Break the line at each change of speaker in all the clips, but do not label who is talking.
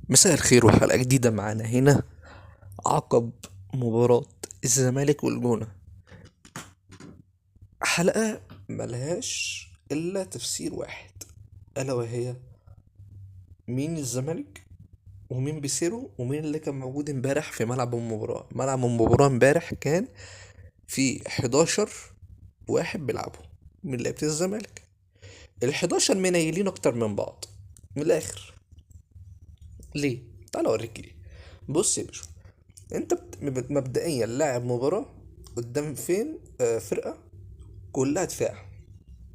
مساء الخير وحلقة جديدة معانا هنا عقب مباراة الزمالك والجونة. حلقة ملهاش إلا تفسير واحد، ألا وهي مين الزمالك ومين بيسيرو ومين اللي كان موجود امبارح في ملعب المباراة. ملعب المباراة امبارح كان في 11 واحد بيلعبوا من لعيبة الزمالك. ال11 منيلين أكتر من بعض من الآخر. ليه؟ تعال أوريك ليه. بص يا باشا، انت مبدئيا لاعب مباراة قدام فين فرقة كلها دفاع.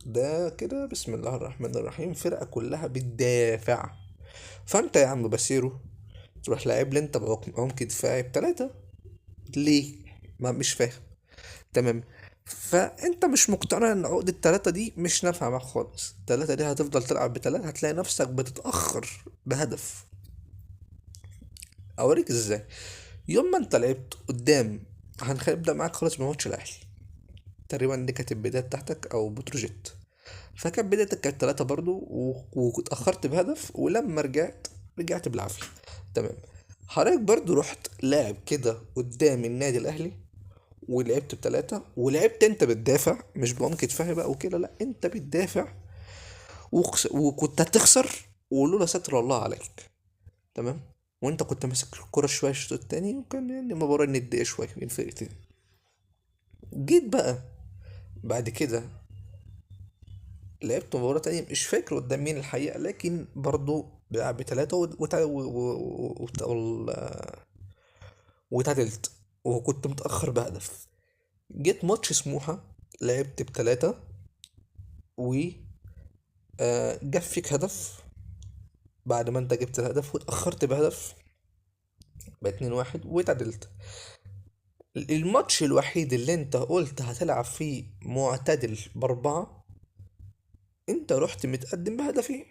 ده كده بسم الله الرحمن الرحيم، فرقة كلها بتدافع. فانت يا عم بسيرو تروح لاعب لي انت بعمق دفاعي بتلاتة. ليه؟ ما مش فاهم. تمام. فانت مش مقتنع ان عقدة التلاتة دي مش نافعة معاك خالص. التلاتة دي هتفضل تلعب بتلاتة هتلاقي نفسك بتتأخر بهدف. اوريك ازاي. يوم ما انت لعبت قدام، هنبدأ معاك خالص بماتش الاهلي. تقريبا دي كانت البداية بتاعتك او بتروجيت. فكانت بدايتك كانت تلاتة برضو واتأخرت بهدف، ولما رجعت بالعافية. تمام. حضرتك برضو رحت لاعب كده قدام النادي الأهلي ولعبت بتلاتة، ولعبت انت بتدافع مش بعمق دفاعي بقى وكده، لا انت بتدافع وكنت هتخسر ولولا ستر الله عليك. تمام. وانت كنت ماسك الكرة شوية الشوط التاني، وكان يعني مباراة ندية شوية بين الفرقتين. جيت بقى بعد كده لعبت مباراة تانية مش فاكر قدام مين الحقيقة، لكن برضو بلعب بتلاتة وتعادلت وكنت متأخر بهدف. جيت ماتش سموحة لعبت بتلاتة و جاب فيك هدف بعد ما انت جبت الهدف واتأخرت بهدف، بقى 2-1 واتعادلت. الماتش الوحيد اللي انت قلت هتلعب فيه معتدل بأربعة، انت رحت متقدم بهدفين.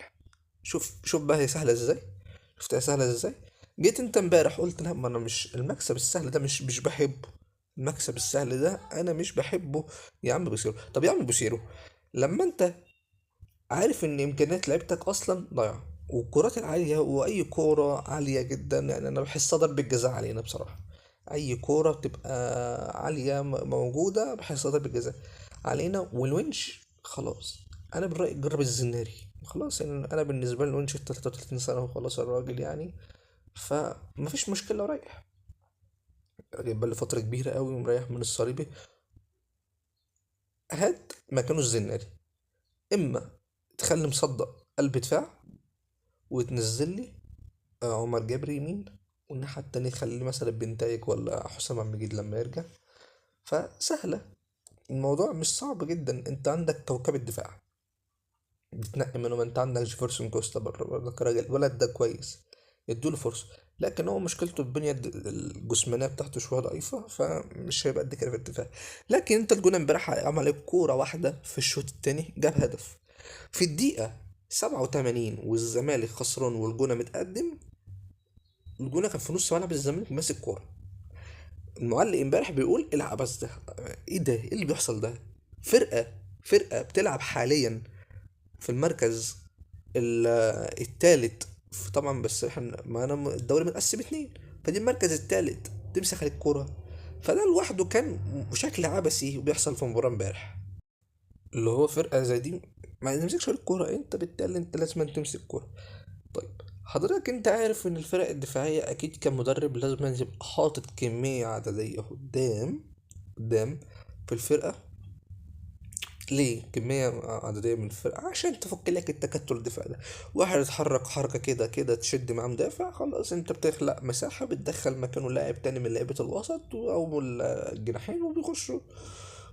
شوف بقى هي سهله ازاي. شفتها سهله ازاي. جيت انت امبارح قلت لا، ما انا مش المكسب السهل ده مش بحبه. المكسب السهل ده انا مش بحبه. يا عم بصيرو، طب يا عم بصيرو، لما انت عارف ان امكانيات لعيبتك اصلا ضايعه والكرات العاليه، واي كوره عاليه جدا يعني انا بحسها ضربه جزاء علينا بصراحه. اي كوره بتبقى عاليه موجوده بحسها ضربه جزاء علينا. والونش خلاص، انا بالراي جرب الزناري. خلاص يعني انا بالنسبه لي الونش في 33 سنه وخلاص الراجل يعني. فمفيش مشكله رايح. جايب بقى فتره كبيره قوي ومريح من الصليبي. هات مكانه الزناري. اما تخلي مصدق قلب دفاع وتنزل لي عمر جابر يمين، والناحية التانية تخليه مثلا بنتايج ولا حسام عبد المجيد لما يرجع. فسهلة. الموضوع مش صعب جدا. انت عندك كوكب الدفاع بتنقي منهم. انت عندك جيفرسون كوستا بره برضك راجل الولد ده كويس، ادوله فرصة. لكن هو مشكلته البنية الجسمانية بتاعته شوية ضعيفة، فمش هيبقى قد كده في الدفاع. لكن انت الجون امبارح عمل عليك كورة واحدة في الشوط التاني جاب هدف في الدقيقة 87 والزمالك خسران والجونة متقدم. الجونة كان في نص ملعب الزمالك ماسك كورة. المعلق امبارح بيقول إيه العبث ده؟ ايه ده؟ ايه اللي بيحصل ده؟ فرقة فرقة بتلعب حاليا في المركز التالت. طبعا بس احنا معانا الدوري متقسم اتنين، فدي المركز التالت تمسك على الكورة. فده لوحده كان بشكل عبثي وبيحصل في مباراة امبارح. اللي هو فرقة زي دي ما تمسكش على الكورة، انت بالتالي انت لازم تمسك الكورة. طيب، حضرتك انت عارف ان الفرق الدفاعية اكيد كمدرب لازم يبقى حاطط كمية عددية قدام في الفرقة. ليه كمية عددية من الفرقة؟ عشان تفك لك التكتل الدفاعي ده. واحد يتحرك حركة كده كده تشد مع مدافع، خلاص انت بتخلق مساحة بتدخل مكانه لاعب تاني من لعيبة الوسط او من الجناحين وبيخشوا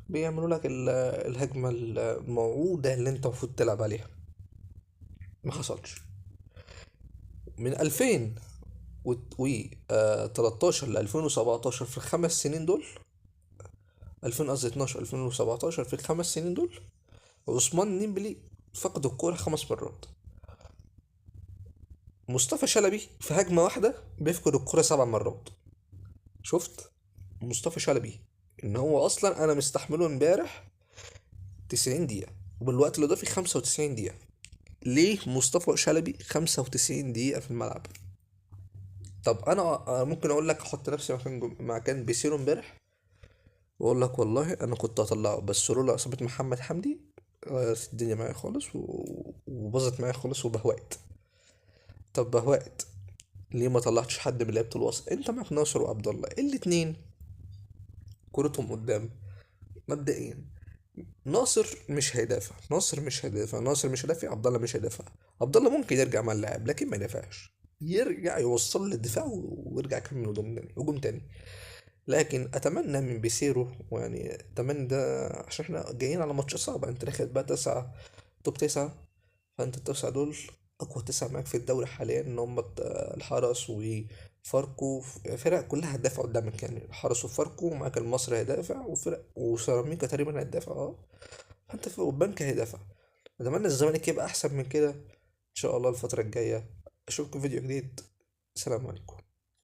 بيعملوا لك الهجمة الموعودة اللي انت المفروض تلعب عليها. ما حصلش. من 2000 و 13 ل 2017 في الخمس سنين دول، 2000 قصدي 12 2017 في الخمس سنين دول، عثمان ديمبلي فقد الكورة 5 مرات. مصطفى شلبي في هجمة واحدة بيفقد الكورة 7 مرات. شفت؟ مصطفى شلبي ان هو اصلا انا مستحمله امبارح 90 دقيقة وبالوقت الاضافي 95 دقيقة. ليه مصطفى شلبي 95 دقيقة في الملعب؟ طب انا ممكن اقول لك احط نفسي مكان بيسيرو امبارح، واقول لك والله انا كنت هطلعه، بس لولا اصابة محمد حمدي الدنيا معايا خالص وباظت معايا خالص وبهوقت. طب بهوقت ليه ما طلعتش حد من لعيبة الوسط؟ انت معاك ناصر وعبد الله الاتنين كورتهم قدام مبدئيا. ناصر مش هيدافع، عبد الله مش هيدافع. عبد الله ممكن يرجع مع اللاعب لكن ما يدافعش، يرجع يوصل للدفاع ويرجع يكمل هجوم تاني. لكن اتمنى من بيسيرو، ويعني اتمنى ده عشان احنا جايين على ماتش صعب، انت داخل بقى تسعة، توب تسعة. فانت التسعة دول اقوى تسعة معاك في الدوري حاليا، ان هم الحرس وفاركو. فرق كلها هتدافع قدامك، يعني الحرس وفاركو، ومعاك المصري هيدافع، وفرق وسيراميكا تقريبا هيدافع فانت في البنك هيدافع. اتمنى الزمالك يبقى احسن من كده ان شاء الله الفترة الجاية. اشوفكم فيديو جديد. السلام عليكم.